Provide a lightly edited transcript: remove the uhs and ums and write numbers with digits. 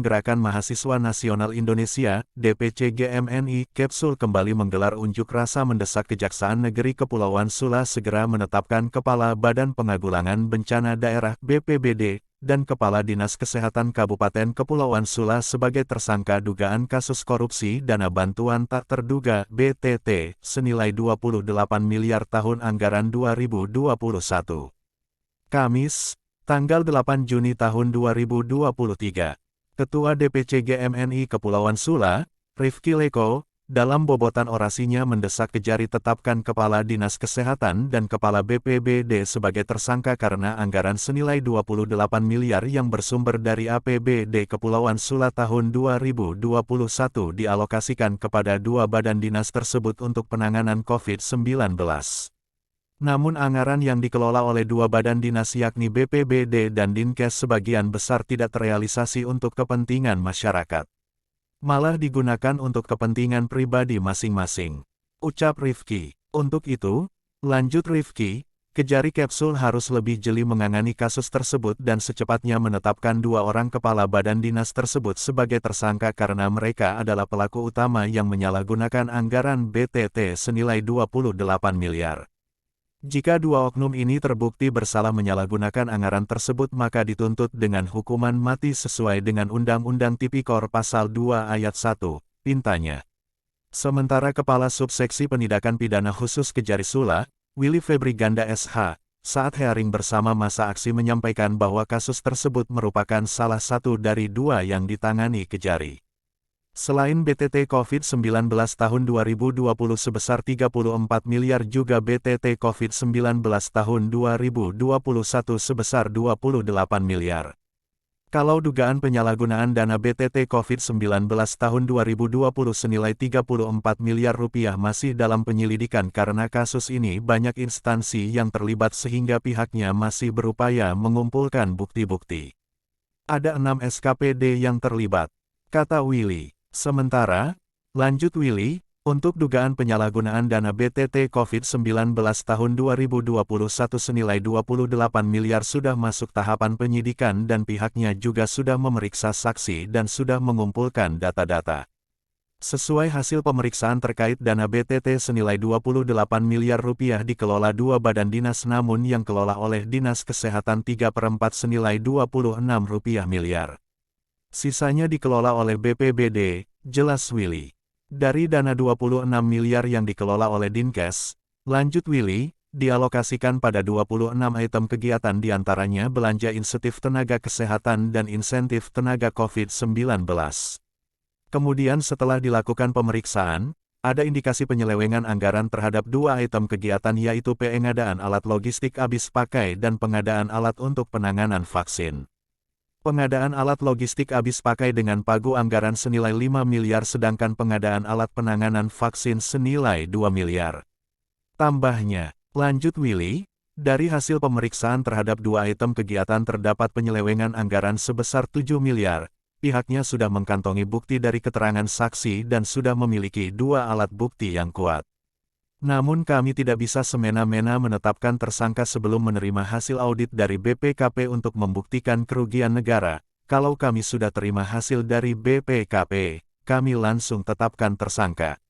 Dewan Gerakan Mahasiswa Nasional Indonesia, DPC GMNI, Kepsul kembali menggelar unjuk rasa mendesak Kejaksaan Negeri Kepulauan Sula segera menetapkan Kepala Badan Penanggulangan Bencana Daerah (BPBD) dan Kepala Dinas Kesehatan Kabupaten Kepulauan Sula sebagai tersangka dugaan kasus korupsi dana bantuan tak terduga (BTT) senilai 28 miliar tahun anggaran 2021. Kamis, tanggal 8 Juni tahun 2023. Ketua DPC GMNI Kepulauan Sula, Rifki Leko, dalam bobotan orasinya mendesak Kejari tetapkan Kepala Dinas Kesehatan dan Kepala BPBD sebagai tersangka karena anggaran senilai 28 miliar yang bersumber dari APBD Kepulauan Sula tahun 2021 dialokasikan kepada dua badan dinas tersebut untuk penanganan COVID-19. Namun anggaran yang dikelola oleh dua badan dinas yakni BPBD dan Dinkes sebagian besar tidak terrealisasi untuk kepentingan masyarakat. Malah digunakan untuk kepentingan pribadi masing-masing. Ucap Rifki. Untuk itu, lanjut Rifki, Kejari Kepsul harus lebih jeli menangani kasus tersebut dan secepatnya menetapkan dua orang kepala badan dinas tersebut sebagai tersangka karena mereka adalah pelaku utama yang menyalahgunakan anggaran BTT senilai 28 miliar. Jika dua oknum ini terbukti bersalah menyalahgunakan anggaran tersebut maka dituntut dengan hukuman mati sesuai dengan Undang-Undang Tipikor Pasal 2 Ayat 1, pintanya. Sementara Kepala Subseksi Penindakan Pidana Khusus Kejari Sula, Willy Febri Ganda SH, saat hearing bersama masa aksi menyampaikan bahwa kasus tersebut merupakan salah satu dari dua yang ditangani Kejari. Selain BTT COVID-19 tahun 2020 sebesar 34 miliar juga BTT COVID-19 tahun 2021 sebesar 28 miliar. Kalau dugaan penyalahgunaan dana BTT COVID-19 tahun 2020 senilai 34 miliar rupiah masih dalam penyelidikan karena kasus ini banyak instansi yang terlibat sehingga pihaknya masih berupaya mengumpulkan bukti-bukti. Ada 6 SKPD yang terlibat, kata Willy. Sementara, lanjut Willy, untuk dugaan penyalahgunaan dana BTT COVID-19 tahun 2021 senilai 28 miliar sudah masuk tahapan penyidikan dan pihaknya juga sudah memeriksa saksi dan sudah mengumpulkan data-data. Sesuai hasil pemeriksaan terkait dana BTT senilai 28 miliar rupiah dikelola dua badan dinas namun yang kelola oleh Dinas Kesehatan 3/4 senilai 26 miliar. Sisanya dikelola oleh BPBD, jelas Willy. Dari dana 26 miliar yang dikelola oleh Dinkes, lanjut Willy, dialokasikan pada 26 item kegiatan diantaranya belanja insentif tenaga kesehatan dan insentif tenaga COVID-19. Kemudian setelah dilakukan pemeriksaan, ada indikasi penyelewengan anggaran terhadap dua item kegiatan yaitu pengadaan alat logistik habis pakai dan pengadaan alat untuk penanganan vaksin. Pengadaan alat logistik habis pakai dengan pagu anggaran senilai 5 miliar sedangkan pengadaan alat penanganan vaksin senilai 2 miliar. Tambahnya, lanjut Willy, dari hasil pemeriksaan terhadap dua item kegiatan terdapat penyelewengan anggaran sebesar 7 miliar. Pihaknya sudah mengantongi bukti dari keterangan saksi dan sudah memiliki dua alat bukti yang kuat. Namun kami tidak bisa semena-mena menetapkan tersangka sebelum menerima hasil audit dari BPKP untuk membuktikan kerugian negara. Kalau kami sudah terima hasil dari BPKP, kami langsung tetapkan tersangka.